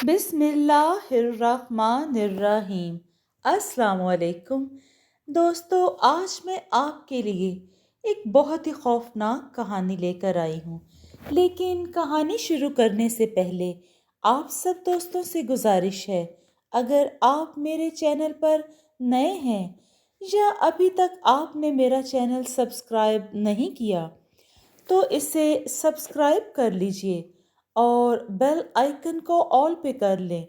बिस्मिल्लाहिर्रहमानिर्रहीम। अस्सलाम वालेकुम दोस्तों, आज मैं आपके लिए एक बहुत ही खौफनाक कहानी लेकर आई हूँ। लेकिन कहानी शुरू करने से पहले आप सब दोस्तों से गुजारिश है, अगर आप मेरे चैनल पर नए हैं या अभी तक आपने मेरा चैनल सब्सक्राइब नहीं किया तो इसे सब्सक्राइब कर लीजिए और बेल आइकन को ऑल पे कर लें,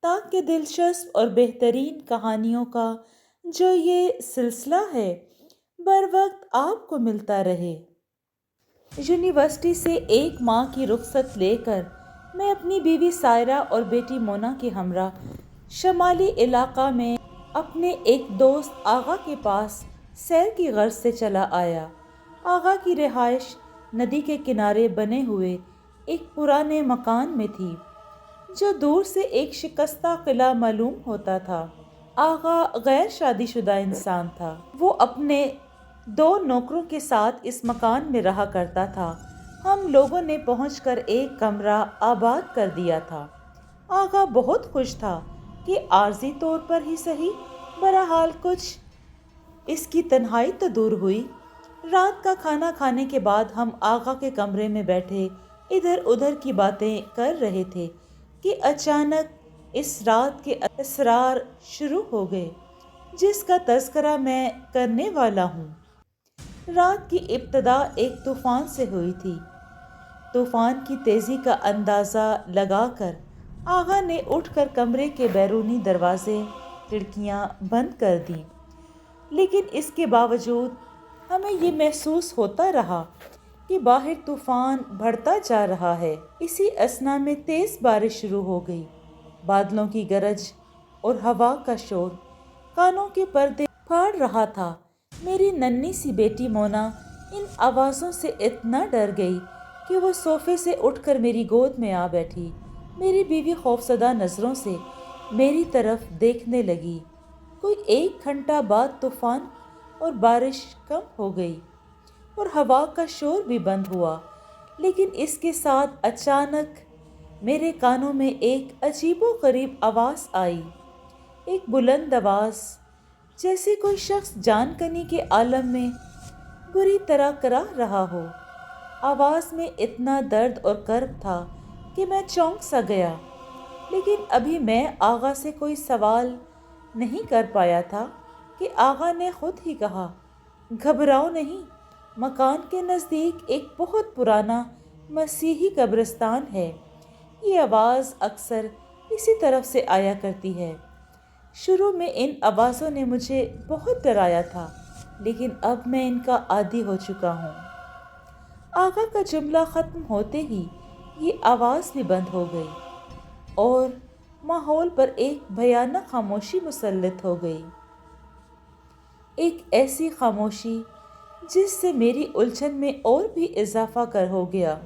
ताकि दिलचस्प और बेहतरीन कहानियों का जो ये सिलसिला है बर वक्त आपको मिलता रहे। यूनिवर्सिटी से एक माह की रुखसत लेकर मैं अपनी बीवी सायरा और बेटी मोना के हमरा शमाली इलाका में अपने एक दोस्त आगा के पास सैर की गर्ज से चला आया। आगा की रिहाइश नदी के किनारे बने हुए एक पुराने मकान में थी, जो दूर से एक शिकस्ता किला मालूम होता था। आगा गैर शादीशुदा इंसान था। वो अपने 2 नौकरों के साथ इस मकान में रहा करता था। हम लोगों ने पहुंचकर एक कमरा आबाद कर दिया था। आगा बहुत खुश था कि आर्जी तौर पर ही सही, बहरहाल कुछ इसकी तन्हाई तो दूर हुई। रात का खाना खाने के बाद हम आगा के कमरे में बैठे इधर उधर की बातें कर रहे थे कि अचानक इस रात के असरार शुरू हो गए, जिसका तज़किरा मैं करने वाला हूँ। रात की इब्तिदा एक तूफ़ान से हुई थी। तूफ़ान की तेज़ी का अंदाज़ा लगाकर आगा ने उठकर कमरे के बैरूनी दरवाजे खिड़कियाँ बंद कर दी, लेकिन इसके बावजूद हमें ये महसूस होता रहा कि बाहर तूफान बढ़ता जा रहा है। इसी असना में तेज बारिश शुरू हो गई। बादलों की गरज और हवा का शोर कानों के पर्दे फाड़ रहा था। मेरी नन्ही सी बेटी मोना इन आवाज़ों से इतना डर गई कि वो सोफे से उठकर मेरी गोद में आ बैठी। मेरी बीवी खौफसदा नज़रों से मेरी तरफ देखने लगी। कोई 1 घंटा बाद तूफान और बारिश कम हो गई और हवा का शोर भी बंद हुआ, लेकिन इसके साथ अचानक मेरे कानों में एक अजीबोगरीब आवाज़ आई। एक बुलंद आवाज़, जैसे कोई शख्स जानकनी के आलम में बुरी तरह कराह रहा हो। आवाज़ में इतना दर्द और कर्ब था कि मैं चौंक सा गया, लेकिन अभी मैं आगा से कोई सवाल नहीं कर पाया था कि आगा ने खुद ही कहा, घबराओ नहीं, मकान के नज़दीक एक बहुत पुराना मसीही कब्रिस्तान है। ये आवाज़ अक्सर इसी तरफ से आया करती है। शुरू में इन आवाज़ों ने मुझे बहुत डराया था, लेकिन अब मैं इनका आदी हो चुका हूँ। आगा का जुमला ख़त्म होते ही ये आवाज़ भी बंद हो गई और माहौल पर एक भयानक खामोशी मुसल्लत हो गई। एक ऐसी खामोशी जिससे मेरी उलझन में और भी इजाफा कर हो गया।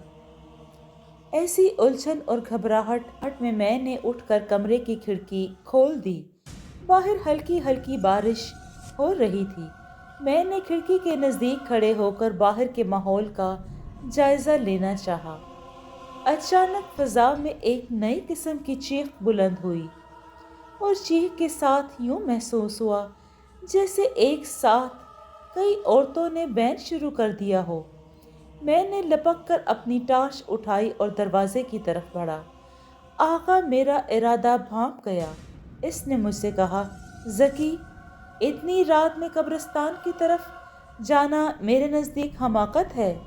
ऐसी उलझन और घबराहट में मैंने उठकर कमरे की खिड़की खोल दी। बाहर हल्की हल्की बारिश हो रही थी। मैंने खिड़की के नज़दीक खड़े होकर बाहर के माहौल का जायज़ा लेना चाहा। अचानक फ़ज़ा में एक नई किस्म की चीख बुलंद हुई और चीख के साथ यूँ महसूस हुआ जैसे एक साथ कई औरतों ने बैंड शुरू कर दिया हो। मैंने लपक कर अपनी टार्च उठाई और दरवाजे की तरफ बढ़ा। आगा मेरा इरादा भांप गया। इसने मुझसे कहा, ज़की, इतनी रात में कब्रिस्तान की तरफ जाना मेरे नज़दीक हमाकत है।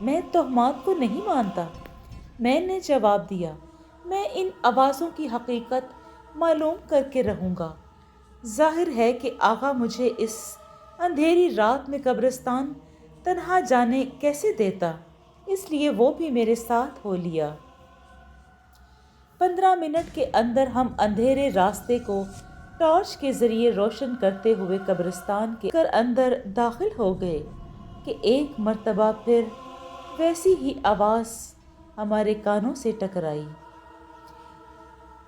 मैं तोहमात को नहीं मानता। मैंने जवाब दिया, मैं इन आवाज़ों की हकीकत मालूम करके रहूँगा। जाहिर है कि आगा मुझे इस अंधेरी रात में कब्रिस्तान तन्हा जाने कैसे देता, इसलिए वो भी मेरे साथ हो लिया। 15 मिनट के अंदर हम अंधेरे रास्ते को टॉर्च के जरिए रोशन करते हुए कब्रिस्तान के अंदर दाखिल हो गए कि एक मर्तबा फिर वैसी ही आवाज़ हमारे कानों से टकराई।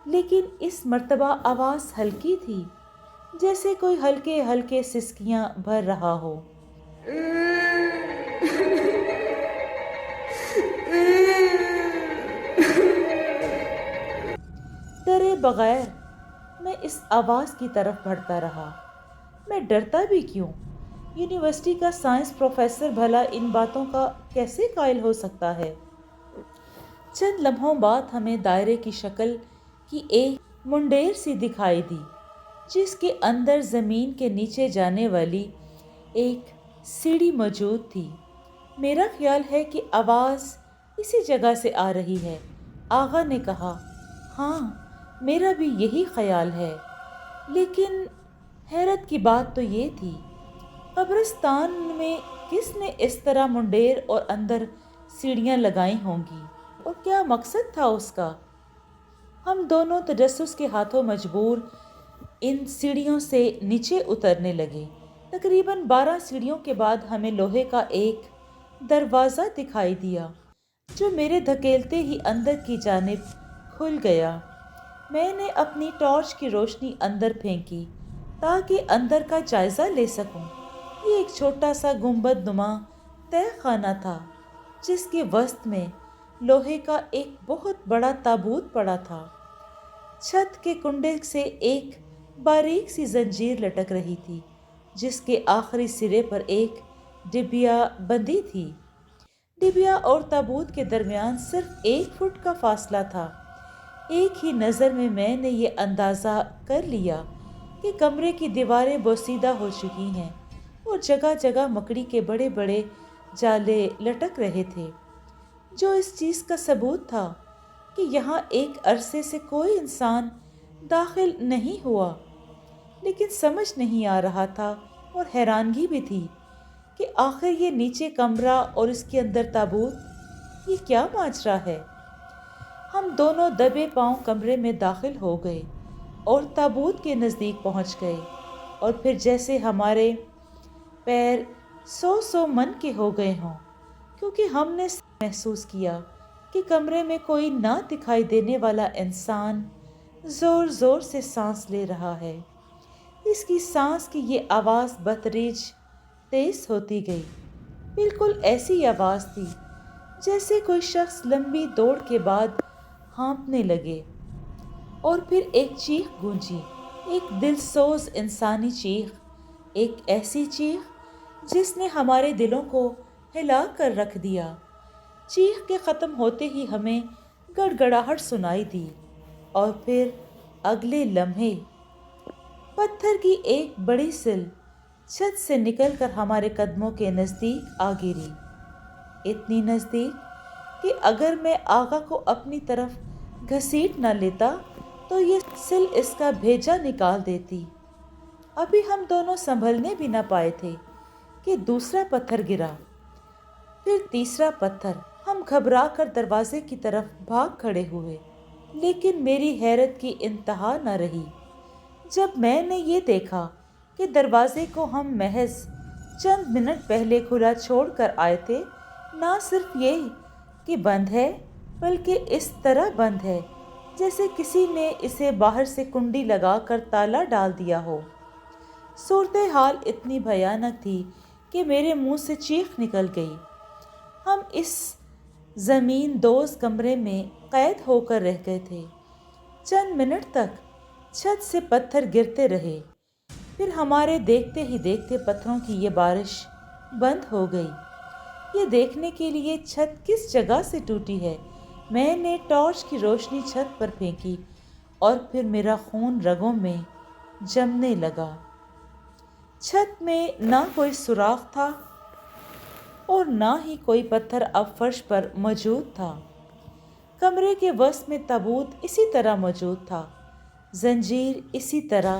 लेकिन इस मर्तबा आवाज़ हल्की थी, जैसे कोई हल्के हल्के सिसकियां भर रहा हो। بغیر میں اس آواز کی طرف بڑھتا رہا۔ میں ڈرتا بھی کیوں؟ یونیورسٹی کا سائنس پروفیسر بھلا ان باتوں کا کیسے قائل ہو سکتا ہے؟ چند لمحوں بعد ہمیں دائرے کی شکل کی ایک منڈیر سی دکھائی دی، جس کے اندر زمین کے نیچے جانے والی ایک سیڑھی موجود تھی۔ میرا خیال ہے کہ آواز اسی جگہ سے آ رہی ہے، آغا نے کہا۔ ہاں، میرا بھی یہی خیال ہے، لیکن حیرت کی بات تو یہ تھی، قبرستان میں کس نے اس طرح منڈیر اور اندر سیڑھیاں لگائی ہوں گی، اور کیا مقصد تھا اس کا؟ ہم دونوں تجسس کے ہاتھوں مجبور ان سیڑھیوں سے نیچے اترنے لگے۔ تقریباً 12 سیڑھیوں کے بعد ہمیں لوہے کا ایک دروازہ دکھائی دیا، جو میرے دھکیلتے ہی اندر کی جانب کھل گیا۔ میں نے اپنی ٹارچ کی روشنی اندر پھینکی تاکہ اندر کا جائزہ لے سکوں۔ یہ ایک چھوٹا سا گنبد نما تہہ خانہ تھا، جس کے وسط میں لوہے کا ایک بہت بڑا تابوت پڑا تھا۔ چھت کے کنڈے سے ایک باریک سی زنجیر لٹک رہی تھی، جس کے آخری سرے پر ایک ڈبیا بندھی تھی۔ ڈبیا اور تابوت کے درمیان صرف 1 فٹ کا فاصلہ تھا۔ ایک ہی نظر میں نے یہ اندازہ کر لیا کہ کمرے کی دیواریں بوسیدہ ہو چکی ہیں اور جگہ جگہ مکڑی کے بڑے بڑے جالے لٹک رہے تھے، جو اس چیز کا ثبوت تھا کہ یہاں ایک عرصے سے کوئی انسان داخل نہیں ہوا۔ لیکن سمجھ نہیں آ رہا تھا اور حیرانگی بھی تھی کہ آخر یہ نیچے کمرہ اور اس کے اندر تابوت، یہ کیا ماجرا ہے؟ ہم دونوں دبے پاؤں کمرے میں داخل ہو گئے اور تابوت کے نزدیک پہنچ گئے، اور پھر جیسے ہمارے پیر 100 من کے ہو گئے ہوں، کیونکہ ہم نے محسوس کیا کہ کمرے میں کوئی نہ دکھائی دینے والا انسان زور زور سے سانس لے رہا ہے۔ اس کی سانس کی یہ آواز بتدریج تیز ہوتی گئی، بالکل ایسی آواز تھی جیسے کوئی شخص لمبی دوڑ کے بعد ہانپنے لگے۔ اور پھر ایک چیخ گونجی، ایک دل سوز انسانی چیخ، ایک ایسی چیخ جس نے ہمارے دلوں کو ہلا کر رکھ دیا۔ چیخ کے ختم ہوتے ہی ہمیں گڑگڑاہٹ سنائی دی، اور پھر اگلے لمحے پتھر کی ایک بڑی سل چھت سے نکل کر ہمارے قدموں کے نزدیک آ گری، اتنی نزدیک کہ اگر میں آغا کو اپنی طرف گھسیٹ نہ لیتا تو یہ سل اس کا بھیجا نکال دیتی۔ ابھی ہم دونوں سنبھلنے بھی نہ پائے تھے کہ دوسرا پتھر گرا، پھر تیسرا پتھر۔ ہم گھبرا کر دروازے کی طرف بھاگ کھڑے ہوئے، لیکن میری حیرت کی انتہا نہ رہی جب میں نے یہ دیکھا کہ دروازے کو ہم محض چند منٹ پہلے کھلا چھوڑ کر آئے تھے، نہ صرف یہ کہ بند ہے، بلکہ اس طرح بند ہے جیسے کسی نے اسے باہر سے کنڈی لگا کر تالا ڈال دیا ہو۔ صورتحال اتنی بھیانک تھی کہ میرے منہ سے چیخ نکل گئی۔ ہم اس زمین دوز کمرے میں قید ہو کر رہ گئے تھے۔ چند منٹ تک چھت سے پتھر گرتے رہے، پھر ہمارے دیکھتے ہی دیکھتے پتھروں کی یہ بارش بند ہو گئی۔ یہ دیکھنے کے لیے چھت کس جگہ سے ٹوٹی ہے، میں نے ٹارچ کی روشنی چھت پر پھینکی، اور پھر میرا خون رگوں میں جمنے لگا۔ چھت میں نہ کوئی سوراخ تھا اور نہ ہی کوئی پتھر اب فرش پر موجود تھا۔ کمرے کے وسط میں تابوت اسی طرح موجود تھا، زنجیر اسی طرح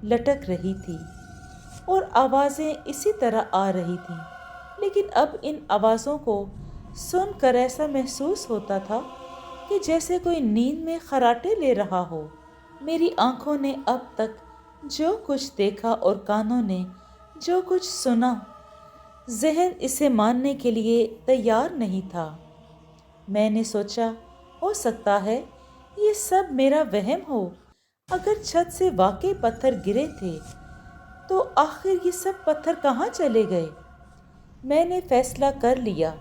لٹک رہی تھی، اور آوازیں اسی طرح آ رہی تھیں۔ لیکن اب ان آوازوں کو سن کر ایسا محسوس ہوتا تھا کہ جیسے کوئی نیند میں خراٹے لے رہا ہو۔ میری آنکھوں نے اب تک جو کچھ دیکھا اور کانوں نے جو کچھ سنا، ذہن اسے ماننے کے لیے تیار نہیں تھا۔ میں نے سوچا، ہو سکتا ہے یہ سب میرا وہم ہو۔ اگر چھت سے واقعی پتھر گرے تھے تو آخر یہ سب پتھر کہاں چلے گئے؟ میں نے فیصلہ کر لیا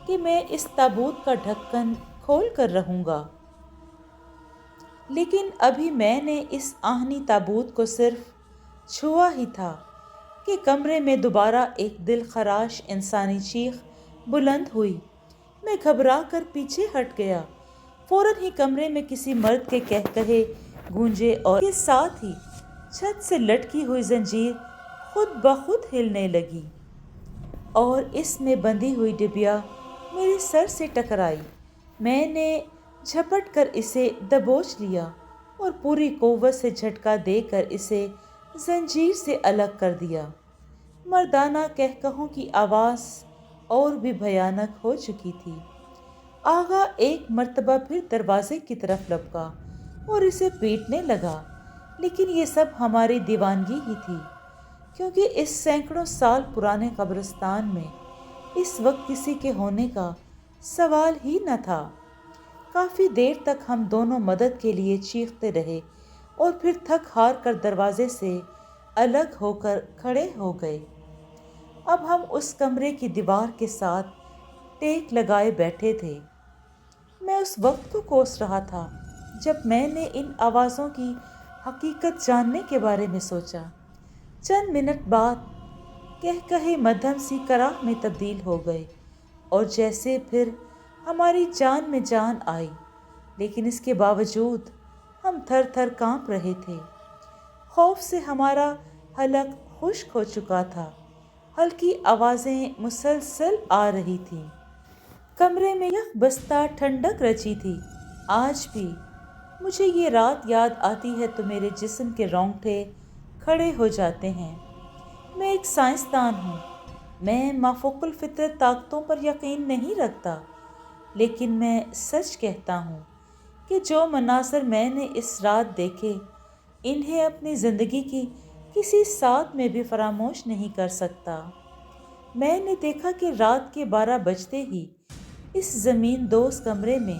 کہ میں اس تابوت کا ڈھکن کھول کر رہوں گا۔ لیکن ابھی میں نے اس آہنی تابوت کو صرف چھوا ہی تھا کہ کمرے میں دوبارہ ایک دل خراش انسانی چیخ بلند ہوئی۔ میں گھبرا کر پیچھے ہٹ گیا۔ فوراً ہی کمرے میں کسی مرد کے کہے گونجے اور اس کے ساتھ ہی چھت سے لٹکی ہوئی زنجیر خود بخود ہلنے لگی اور اس میں بندھی ہوئی ڈبیا میرے سر سے ٹکرائی۔ میں نے جھپٹ کر اسے دبوچ لیا اور پوری قوت سے جھٹکا دے کر اسے زنجیر سے الگ کر دیا۔ مردانہ کہکہوں کی آواز اور بھی بھیانک ہو چکی تھی۔ آغا ایک مرتبہ پھر دروازے کی طرف لپکا اور اسے پیٹنے لگا، لیکن یہ سب ہماری دیوانگی ہی تھی، کیونکہ اس سینکڑوں سال پرانے قبرستان میں اس وقت کسی کے ہونے کا سوال ہی نہ تھا۔ کافی دیر تک ہم دونوں مدد کے لیے چیختے رہے اور پھر تھک ہار کر دروازے سے الگ ہو کر کھڑے ہو گئے۔ اب ہم اس کمرے کی دیوار کے ساتھ ٹیک لگائے بیٹھے تھے۔ میں اس وقت کو کوس رہا تھا جب میں نے ان آوازوں کی حقیقت جاننے کے بارے میں سوچا۔ چند منٹ بعد کہے مدھم سی کراہ میں تبدیل ہو گئے اور جیسے پھر ہماری جان میں جان آئی، لیکن اس کے باوجود ہم تھر تھر کانپ رہے تھے۔ خوف سے ہمارا حلق خشک ہو چکا تھا۔ ہلکی آوازیں مسلسل آ رہی تھیں۔ کمرے میں یک بستہ ٹھنڈک رچی تھی۔ آج بھی مجھے یہ رات یاد آتی ہے تو میرے جسم کے رونگٹے کھڑے ہو جاتے ہیں۔ میں ایک سائنسدان ہوں، میں مافوق الفطرت طاقتوں پر یقین نہیں رکھتا، لیکن میں سچ کہتا ہوں کہ جو مناظر میں نے اس رات دیکھے، انہیں اپنی زندگی کی کسی ساتھ میں بھی فراموش نہیں کر سکتا۔ میں نے دیکھا کہ رات کے 12 بجتے ہی اس زمین دوز کمرے میں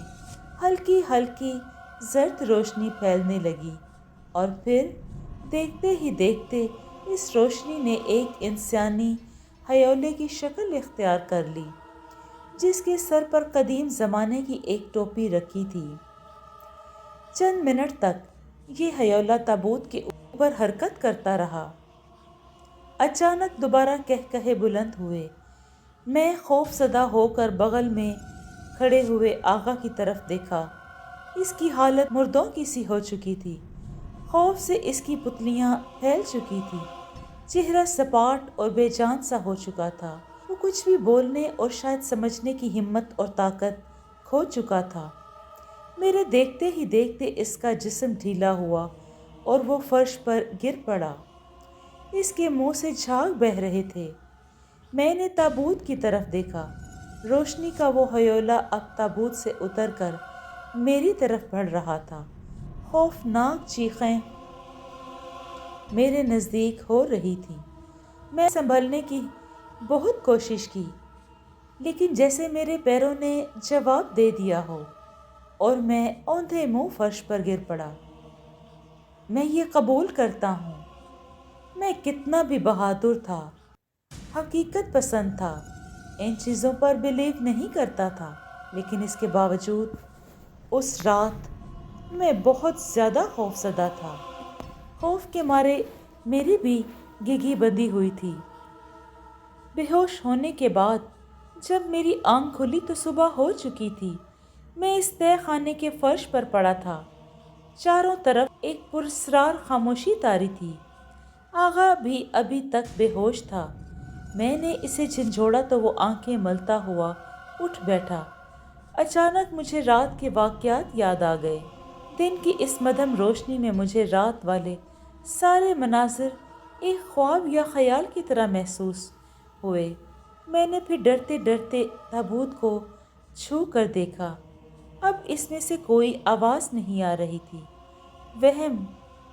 ہلکی ہلکی زرد روشنی پھیلنے لگی اور پھر دیکھتے ہی دیکھتے اس روشنی نے ایک انسانی ہیولے کی شکل اختیار کر لی، جس کے سر پر قدیم زمانے کی ایک ٹوپی رکھی تھی۔ چند منٹ تک یہ ہیولہ تابوت کے اوپر حرکت کرتا رہا۔ اچانک دوبارہ کہے بلند ہوئے۔ میں خوف زدہ ہو کر بغل میں کھڑے ہوئے آغا کی طرف دیکھا۔ اس کی حالت مردوں کی سی ہو چکی تھی۔ خوف سے اس کی پتلیاں پھیل چکی تھی، چہرہ سپاٹ اور بے جان سا ہو چکا تھا۔ وہ کچھ بھی بولنے اور شاید سمجھنے کی ہمت اور طاقت کھو چکا تھا۔ میرے دیکھتے ہی دیکھتے اس کا جسم ڈھیلا ہوا اور وہ فرش پر گر پڑا۔ اس کے منہ سے جھاگ بہہ رہے تھے۔ میں نے تابوت کی طرف دیکھا۔ روشنی کا وہ ہیولہ اب تابوت سے اتر کر میری طرف بڑھ رہا تھا۔ خوفناک چیخیں میرے نزدیک ہو رہی تھیں۔ میں سنبھلنے کی بہت کوشش کی، لیکن جیسے میرے پیروں نے جواب دے دیا ہو اور میں اوندھے منہ فرش پر گر پڑا۔ میں یہ قبول کرتا ہوں، میں کتنا بھی بہادر تھا، حقیقت پسند تھا، ان چیزوں پر بلیو نہیں کرتا تھا، لیکن اس کے باوجود اس رات میں بہت زیادہ خوف زدہ تھا۔ خوف کے مارے میری بھی گھگی بندھی ہوئی تھی۔ بے ہوش ہونے کے بعد جب میری آنکھ کھلی تو صبح ہو چکی تھی۔ میں اس تہہ خانے کے فرش پر پڑا تھا۔ چاروں طرف ایک پراسرار خاموشی طاری تھی۔ آغا بھی ابھی تک بے ہوش تھا۔ میں نے اسے جھنجھوڑا تو وہ آنکھیں ملتا ہوا اٹھ بیٹھا۔ اچانک مجھے رات کے واقعات یاد آ گئے۔ دن کی اس مدھم روشنی میں مجھے رات والے سارے مناظر ایک خواب یا خیال کی طرح محسوس ہوئے۔ میں نے پھر ڈرتے ڈرتے تابوت کو چھو کر دیکھا۔ اب اس میں سے کوئی آواز نہیں آ رہی تھی۔ وہم،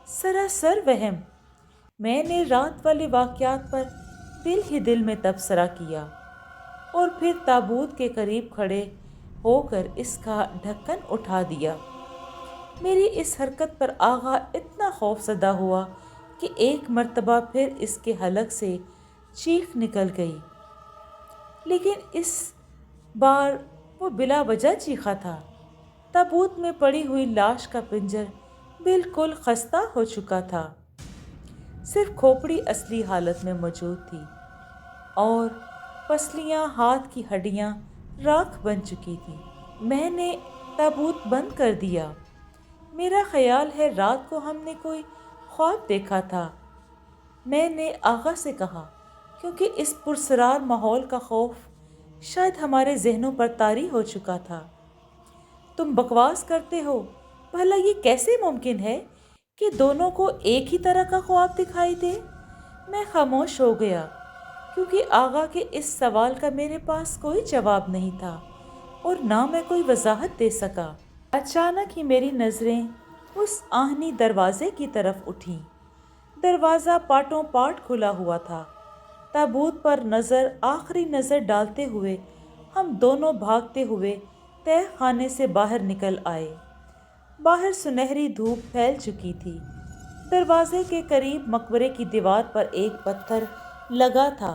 سراسر وہم۔ میں نے رات والے واقعات پر دل ہی دل میں تبصرہ کیا اور پھر تابوت کے قریب کھڑے ہو کر اس کا ڈھکن اٹھا دیا۔ میری اس حرکت پر آغا اتنا خوف زدہ ہوا کہ ایک مرتبہ پھر اس کے حلق سے چیخ نکل گئی، لیکن اس بار وہ بلا وجہ چیخا تھا۔ تابوت میں پڑی ہوئی لاش کا پنجر बिल्कुल खस्ता हो चुका था। सिर्फ खोपड़ी असली हालत में मौजूद थी और पसलियां, हाथ की हड्डियां राख बन चुकी थी। मैंने ताबूत बंद कर दिया। मेरा ख्याल है रात को हमने कोई ख्वाब देखा था, मैंने आगा से कहा, क्योंकि इस पुरसरार माहौल का खौफ शायद हमारे जहनों पर तारी हो चुका था। तुम बकवास करते हो। भला ये कैसे मुमकिन है कि दोनों को एक ही तरह का ख्वाब दिखाई दे? मैं खामोश हो गया क्योंकि आगा के इस सवाल का मेरे पास कोई जवाब नहीं था और ना मैं कोई वजाहत दे सका। अचानक ही मेरी नज़रें उस आहनी दरवाजे की तरफ उठीं। दरवाज़ा पाटों पाट खुला हुआ था। ताबूत पर आखिरी नज़र डालते हुए हम दोनों भागते हुए तह खाने से बाहर निकल आए। बाहर सुनहरी धूप फैल चुकी थी। दरवाजे के करीब मकबरे की दीवार पर एक पत्थर लगा था।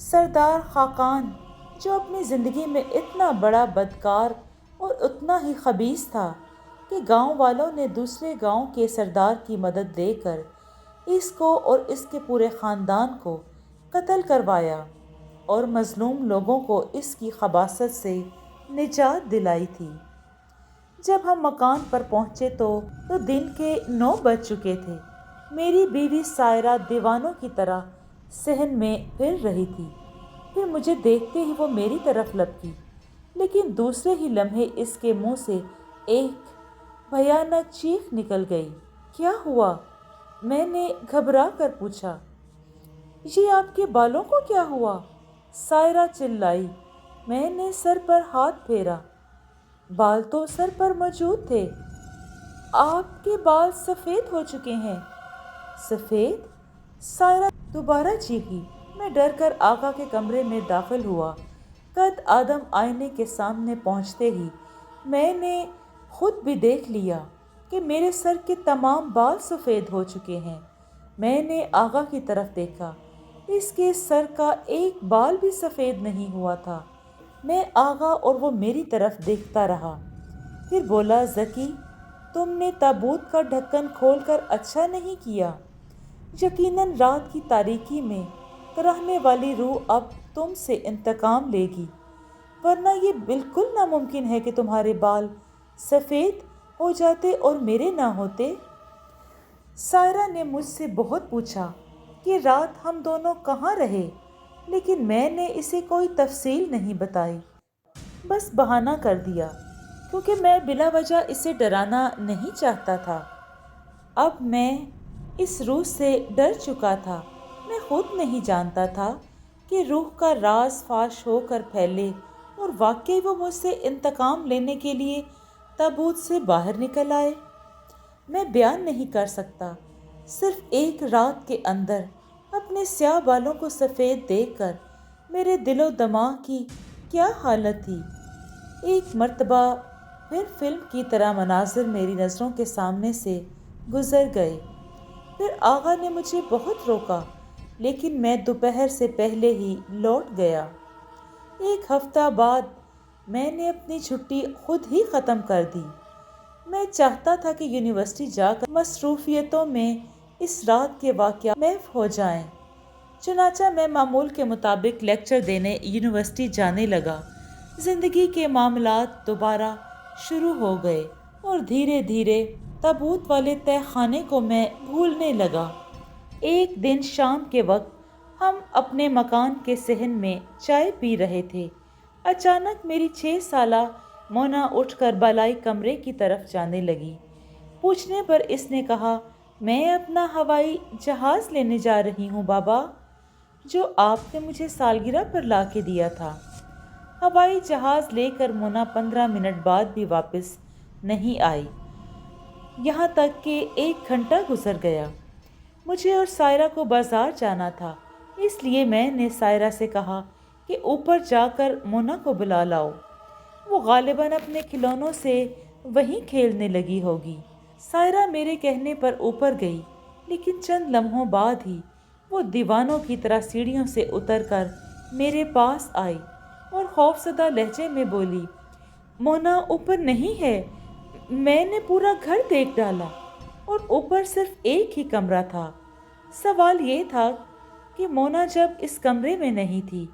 सरदार खाकान, जो अपनी ज़िंदगी में इतना बड़ा बदकार और उतना ही खबीस था कि गांव वालों ने दूसरे गांव के सरदार की मदद लेकर इसको और इसके पूरे ख़ानदान को कत्ल करवाया और मज़लूम लोगों को इसकी खबासत से निजात दिलाई थी। जब हम मकान पर पहुँचे तो दिन के 9 बज चुके थे। मेरी बीवी सायरा दीवानों की तरह सहन में फिर रही थी। फिर मुझे देखते ही वो मेरी तरफ लपकी, लेकिन दूसरे ही लम्हे इसके मुंह से एक भयानक चीख निकल गई। क्या हुआ? मैंने घबरा कर पूछा। ये आपके बालों को क्या हुआ? सायरा चिल्लाई। मैंने सर पर हाथ फेरा। बाल तो सर पर मौजूद थे। आपके बाल सफ़ेद हो चुके हैं। सफ़ेद? सायरा दोबारा चीखी। मैं डर कर आका के कमरे में दाखिल हुआ। कद आदम आईने के सामने पहुंचते ही मैंने खुद भी देख लिया कि मेरे सर के तमाम बाल सफ़ेद हो चुके हैं। मैंने आगा की तरफ देखा। इसके सर का एक बाल भी सफ़ेद नहीं हुआ था। मैं आगा और वो मेरी तरफ देखता रहा। फिर बोला, ज़की, तुमने ताबूत का ढक्कन खोलकर अच्छा नहीं किया। यकीनन रात की तारीकी में कराहने वाली रूह अब तुमसे इंतकाम लेगी, वरना ये बिल्कुल नामुमकिन है कि तुम्हारे बाल सफ़ेद हो जाते और मेरे ना होते। सायरा ने मुझसे बहुत पूछा कि रात हम दोनों कहाँ रहे, लेकिन मैंने इसे कोई तफसील नहीं बताई। बस बहाना कर दिया क्योंकि मैं बिला वजह इसे डराना नहीं चाहता था। अब मैं इस रूह से डर चुका था। मैं खुद नहीं जानता था कि रूह का राज फाश होकर फैले और वाकई वो मुझसे इंतकाम लेने के लिए ताबूत से बाहर निकल आए। मैं बयान नहीं कर सकता। सिर्फ एक रात के अंदर अपने स्याह बालों को सफ़ेद देखकर मेरे दिलो दिमाग की क्या हालत थी। एक मर्तबा फिर फिल्म की तरह मनाजिर मेरी नज़रों के सामने से गुज़र गए। फिर आगा ने मुझे बहुत रोका, लेकिन मैं दोपहर से पहले ही लौट गया। एक हफ्ता बाद मैंने अपनी छुट्टी खुद ही ख़त्म कर दी। मैं चाहता था कि यूनिवर्सिटी जाकर मसरूफियतों में इस रात के वाक़या महफ हो जाएं। चुनाचा मैं मामूल के मुताबिक लेक्चर देने यूनिवर्सिटी जाने लगा। ज़िंदगी के मामलात दोबारा शुरू हो गए और धीरे धीरे ताबूत वाले तह खाने को मैं भूलने लगा। एक दिन शाम के वक्त हम अपने मकान के सहन में चाय पी रहे थे। अचानक मेरी 6 साला मोना उठकर बालाई कमरे की तरफ जाने लगी। पूछने पर इसने कहा, मैं अपना हवाई जहाज़ लेने जा रही हूँ बाबा, जो आपने मुझे सालगिरह पर ला के दिया था। हवाई जहाज़ लेकर मोना 15 मिनट बाद भी वापस नहीं आई। यहाँ तक कि 1 घंटा गुजर गया। मुझे और सायरा को बाज़ार जाना था, इसलिए मैंने सायरा से कहा कि ऊपर जाकर मोना को बुला लाओ। वो गालिबन अपने खिलौनों से वहीं खेलने लगी होगी। सायरा मेरे कहने पर ऊपर गई, लेकिन चंद लम्हों बाद ही वो दीवानों की तरह सीढ़ियों से उतरकर मेरे पास आई और खौफजदा लहजे में बोली, मोना ऊपर नहीं है, मैंने पूरा घर देख डाला। और ऊपर सिर्फ एक ही कमरा था। सवाल ये था कि मोना जब इस कमरे में नहीं थी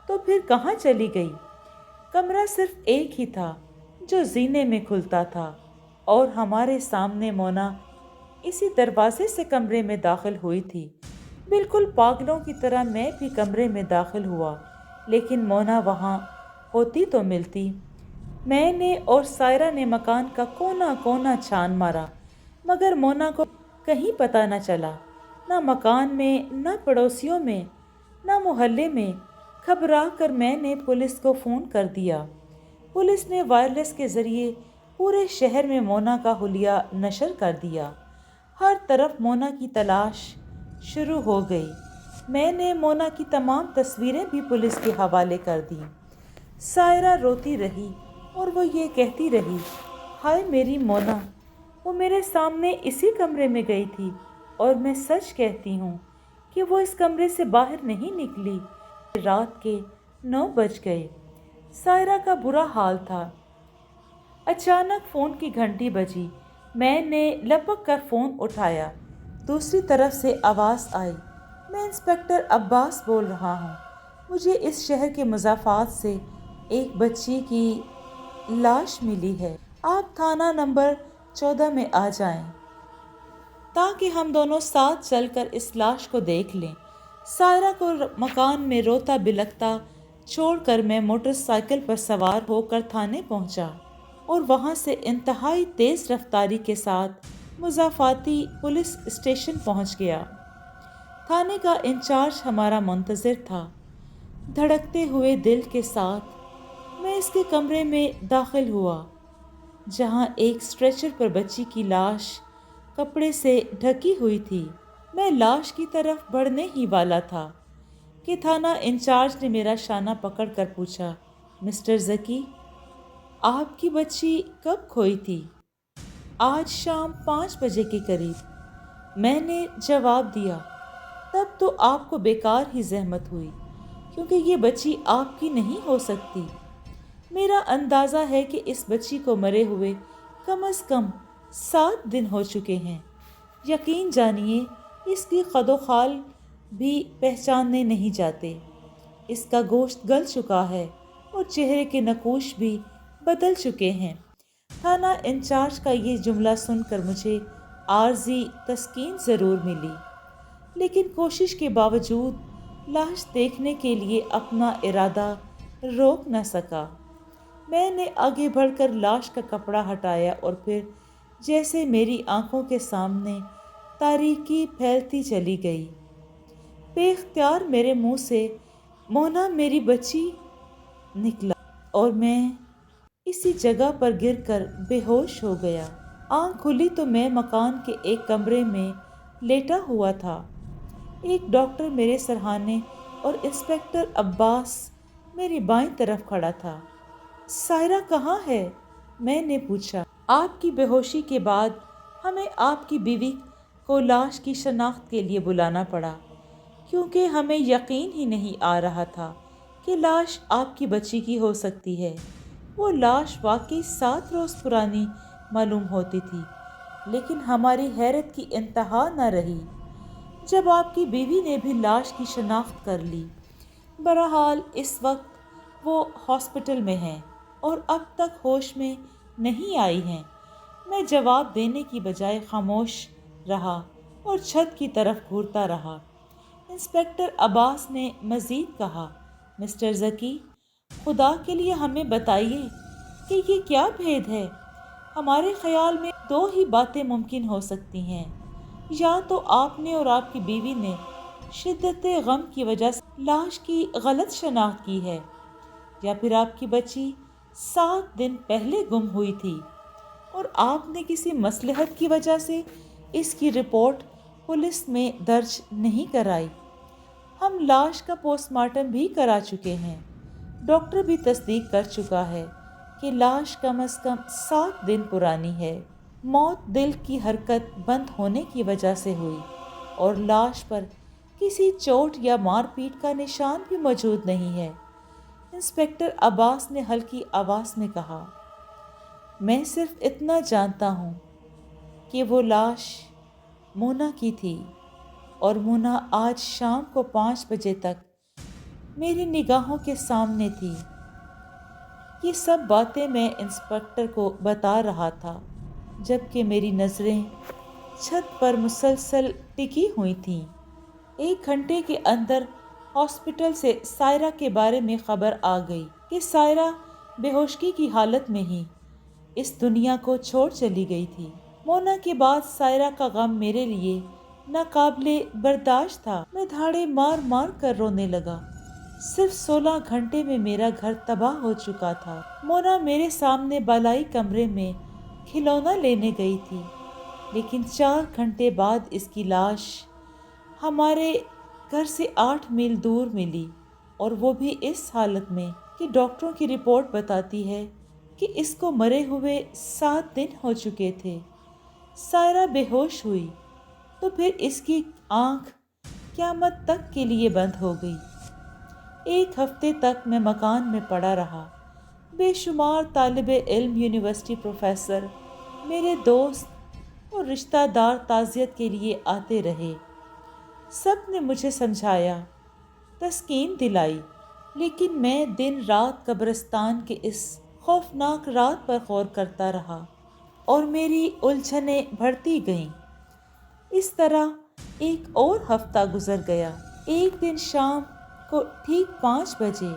तो फिर कहाँ चली गई। कमरा सिर्फ एक ही था जो जीने में खुलता था और हमारे सामने मोना इसी दरवाजे से कमरे में दाखिल हुई थी। बिल्कुल पागलों की तरह मैं भी कमरे में दाखिल हुआ, लेकिन मोना वहाँ होती तो मिलती। मैंने और सायरा ने मकान का कोना कोना छान मारा, मगर मोना को कहीं पता न चला। ना मकान में, ना पड़ोसियों में, ना मोहल्ले में। घबरा कर मैंने पुलिस को फ़ोन कर दिया। पुलिस ने वायरलेस के ज़रिए पूरे शहर में मोना का हुलिया नशर कर दिया। हर तरफ मोना की तलाश शुरू हो गई। मैंने मोना की तमाम तस्वीरें भी पुलिस के हवाले कर दी। सायरा रोती रही और वो ये कहती रही, हाय मेरी मोना, वो मेरे सामने इसी कमरे में गई थी और मैं सच कहती हूँ कि वो इस कमरे से बाहर नहीं निकली। रात के 9 बज गए। सायरा का बुरा हाल था। अचानक फ़ोन की घंटी बजी। मैंने लपक कर फ़ोन उठाया। दूसरी तरफ से आवाज़ आई, मैं इंस्पेक्टर अब्बास बोल रहा हूँ। मुझे इस शहर के मुज़ाफ़ात से एक बच्ची की लाश मिली है। आप थाना नंबर 14 में आ जाएं, ताकि हम दोनों साथ चलकर इस लाश को देख लें। सायरा को मकान में रोता बिलखता छोड़कर मैं मोटरसाइकिल पर सवार होकर थाने पहुंचा और वहां से इंतहाई तेज़ रफ्तारी के साथ मुज़ाफ़ाती पुलिस स्टेशन पहुंच गया। थाने का इंचार्ज हमारा मुंतज़िर था। धड़कते हुए दिल के साथ मैं इसके कमरे में दाखिल हुआ, जहां एक स्ट्रेचर पर बच्ची की लाश कपड़े से ढकी हुई थी। मैं लाश की तरफ बढ़ने ही वाला था कि थाना इंचार्ज ने मेरा शाना पकड़कर पूछा, मिस्टर ज़की, आपकी बच्ची कब खोई थी? आज शाम 5 बजे के करीब। मैंने जवाब दिया, तब तो आपको बेकार ही जहमत हुई, क्योंकि ये बच्ची आपकी नहीं हो सकती। मेरा अंदाज़ा है कि इस बच्ची को मरे हुए कम से कम 7 दिन हो चुके हैं। यकीन जानिए, इसकी कदो-खाल भी पहचानने नहीं जाते। इसका गोश्त गल चुका है और चेहरे के नकूश भी बदल चुके हैं। थाना इंचार्ज का ये जुमला सुनकर मुझे आर्जी तस्कीन ज़रूर मिली, लेकिन कोशिश के बावजूद लाश देखने के लिए अपना इरादा रोक न सका। मैंने आगे बढ़कर लाश का कपड़ा हटाया और फिर जैसे मेरी आंखों के सामने तारीकी फैलती चली गई। बेख्तियार मेरे मुंह से मोना मेरी बच्ची निकला और मैं इसी जगह पर गिरकर बेहोश हो गया। आंख खुली तो मैं मकान के एक कमरे में लेटा हुआ था। एक डॉक्टर मेरे सरहाने और इंस्पेक्टर अब्बास मेरी बाईं तरफ खड़ा था। सायरा कहाँ है? मैंने पूछा। आपकी बेहोशी के बाद हमें आपकी बीवी को लाश की शनाख्त के लिए बुलाना पड़ा, क्योंकि हमें यकीन ही नहीं आ रहा था कि लाश आपकी बच्ची की हो सकती है। वो लाश वाकई 7 रोज़ पुरानी मालूम होती थी, लेकिन हमारी हैरत की इंतहा न रही जब आपकी बीवी ने भी लाश की शनाख्त कर ली। बहरहाल इस वक्त वो हॉस्पिटल में हैं और अब तक होश में नहीं आई हैं। मैं जवाब देने की बजाय खामोश रहा और छत की तरफ घूरता रहा। इंस्पेक्टर अब्बास ने मज़ीद कहा, मिस्टर ज़की, खुदा के लिए हमें बताइए कि ये क्या भेद है। हमारे ख्याल में 2 ही बातें मुमकिन हो सकती हैं। या तो आपने और आपकी बीवी ने शिद्दत गम की वजह से लाश की गलत शनाख्त की है, या फिर आपकी बच्ची 7 दिन पहले गुम हुई थी और आपने किसी मसलहत की वजह से इसकी रिपोर्ट पुलिस में दर्ज नहीं कराई। हम लाश का पोस्टमार्टम भी करा चुके हैं। डॉक्टर भी तस्दीक कर चुका है कि लाश कम से कम 7 दिन पुरानी है। मौत दिल की हरकत बंद होने की वजह से हुई और लाश पर किसी चोट या मारपीट का निशान भी मौजूद नहीं है। इंस्पेक्टर अब्बास ने हल्की आवाज़ में कहा, मैं सिर्फ इतना जानता हूँ کہ وہ لاش مونا کی تھی اور مونا آج شام کو 5 بجے تک میری نگاہوں کے سامنے تھی۔ یہ سب باتیں میں انسپکٹر کو بتا رہا تھا جبکہ میری نظریں چھت پر مسلسل ٹکی ہوئی تھیں۔ 1 گھنٹے کے اندر ہاسپٹل سے سائرہ کے بارے میں خبر آ گئی کہ سائرہ بے ہوشگی کی حالت میں ہی اس دنیا کو چھوڑ چلی گئی تھی۔ مونا کے بعد سائرہ کا غم میرے لیے ناقابل برداشت تھا۔ میں دھاڑے مار مار کر رونے لگا۔ صرف 16 گھنٹے میں میرا گھر تباہ ہو چکا تھا۔ مونا میرے سامنے بالائی کمرے میں کھلونا لینے گئی تھی، لیکن 4 گھنٹے بعد اس کی لاش ہمارے گھر سے 8 میل دور ملی، اور وہ بھی اس حالت میں کہ ڈاکٹروں کی رپورٹ بتاتی ہے کہ اس کو مرے ہوئے 7 دن ہو چکے تھے۔ سائرہ بے ہوش ہوئی تو پھر اس کی آنکھ قیامت تک کے لیے بند ہو گئی۔ 1 ہفتے تک میں مکان میں پڑا رہا۔ بے شمار طالب علم، یونیورسٹی پروفیسر، میرے دوست اور رشتہ دار تعزیت کے لیے آتے رہے۔ سب نے مجھے سمجھایا، تسکین دلائی، لیکن میں دن رات قبرستان کے اس خوفناک رات پر غور کرتا رہا اور میری الجھنیں بڑھتی گئیں۔ اس طرح 1 اور ہفتہ گزر گیا۔ ایک دن شام کو ٹھیک 5 بجے،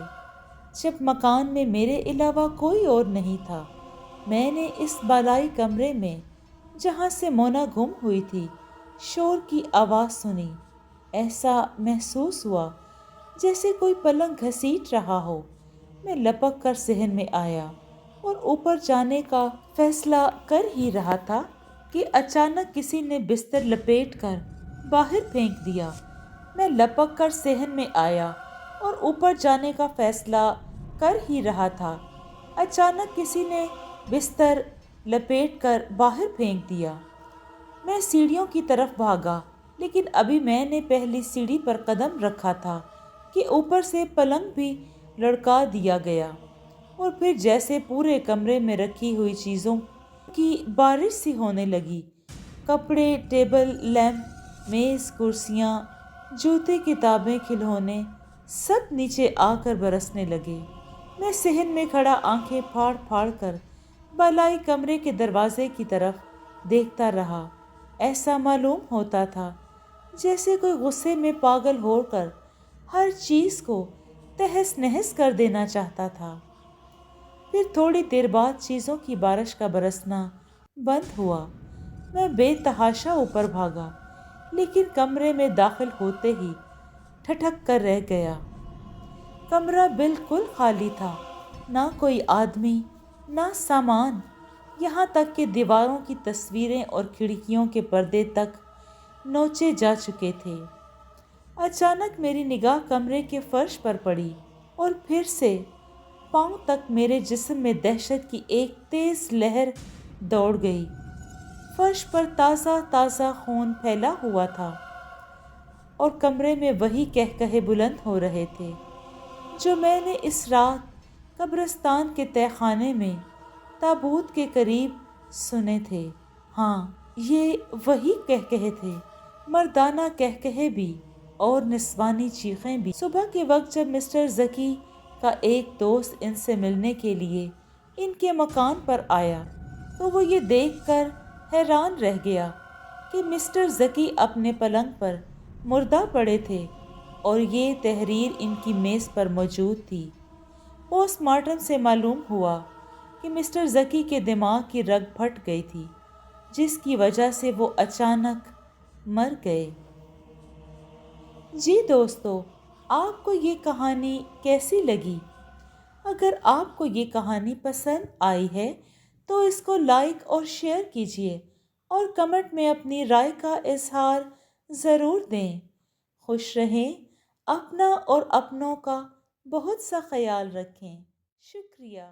جب مکان میں میرے علاوہ کوئی اور نہیں تھا، میں نے اس بالائی کمرے میں جہاں سے مونا گم ہوئی تھی شور کی آواز سنی۔ ایسا محسوس ہوا جیسے کوئی پلنگ گھسیٹ رہا ہو۔ میں لپک کر صحن میں آیا اور اوپر جانے کا فیصلہ کر ہی رہا تھا کہ اچانک کسی نے بستر لپیٹ کر باہر پھینک دیا۔ میں لپک کر صحن میں آیا اور اوپر جانے کا فیصلہ کر ہی رہا تھا، اچانک کسی نے بستر لپیٹ کر باہر پھینک دیا۔ میں سیڑھیوں کی طرف بھاگا، لیکن ابھی میں نے پہلی سیڑھی پر قدم رکھا تھا کہ اوپر سے پلنگ بھی لڑکا دیا گیا، اور پھر جیسے پورے کمرے میں رکھی ہوئی چیزوں کی بارش سی ہونے لگی۔ کپڑے، ٹیبل، لیمپ، میز، کرسیاں، جوتے، کتابیں، کھلونے سب نیچے آ کر برسنے لگے۔ میں صحن میں کھڑا آنکھیں پھاڑ پھاڑ کر بالائی کمرے کے دروازے کی طرف دیکھتا رہا۔ ایسا معلوم ہوتا تھا جیسے کوئی غصے میں پاگل ہو کر ہر چیز کو تہس نہس کر دینا چاہتا تھا۔ پھر تھوڑی دیر بعد چیزوں کی بارش کا برسنا بند ہوا۔ میں بے تحاشا اوپر بھاگا، لیکن کمرے میں داخل ہوتے ہی ٹھٹک کر رہ گیا۔ کمرہ بالکل خالی تھا، نہ کوئی آدمی، نہ سامان، یہاں تک کہ دیواروں کی تصویریں اور کھڑکیوں کے پردے تک نوچے جا چکے تھے۔ اچانک میری نگاہ کمرے کے فرش پر پڑی اور پھر سے پاؤں تک میرے جسم میں دہشت کی ایک تیز لہر دوڑ گئی۔ فرش پر تازہ تازہ خون پھیلا ہوا تھا اور کمرے میں وہی قہقہے بلند ہو رہے تھے جو میں نے اس رات قبرستان کے تہہ خانے میں تابوت کے قریب سنے تھے۔ ہاں، یہ وہی قہقہے تھے، مردانہ قہقہے بھی اور نسوانی چیخیں بھی۔ صبح کے وقت جب مسٹر ذکی کا ایک دوست ان سے ملنے کے لیے ان کے مکان پر آیا تو وہ یہ دیکھ کر حیران رہ گیا کہ مسٹر ذکی اپنے پلنگ پر مردہ پڑے تھے اور یہ تحریر ان کی میز پر موجود تھی۔ پوسٹ مارٹم سے معلوم ہوا کہ مسٹر ذکی کے دماغ کی رگ پھٹ گئی تھی، جس کی وجہ سے وہ اچانک مر گئے۔ جی دوستو، آپ کو یہ کہانی کیسی لگی؟ اگر آپ کو یہ کہانی پسند آئی ہے تو اس کو لائک اور شیئر کیجیے اور کمنٹ میں اپنی رائے کا اظہار ضرور دیں۔ خوش رہیں، اپنا اور اپنوں کا بہت سا خیال رکھیں۔ شکریہ۔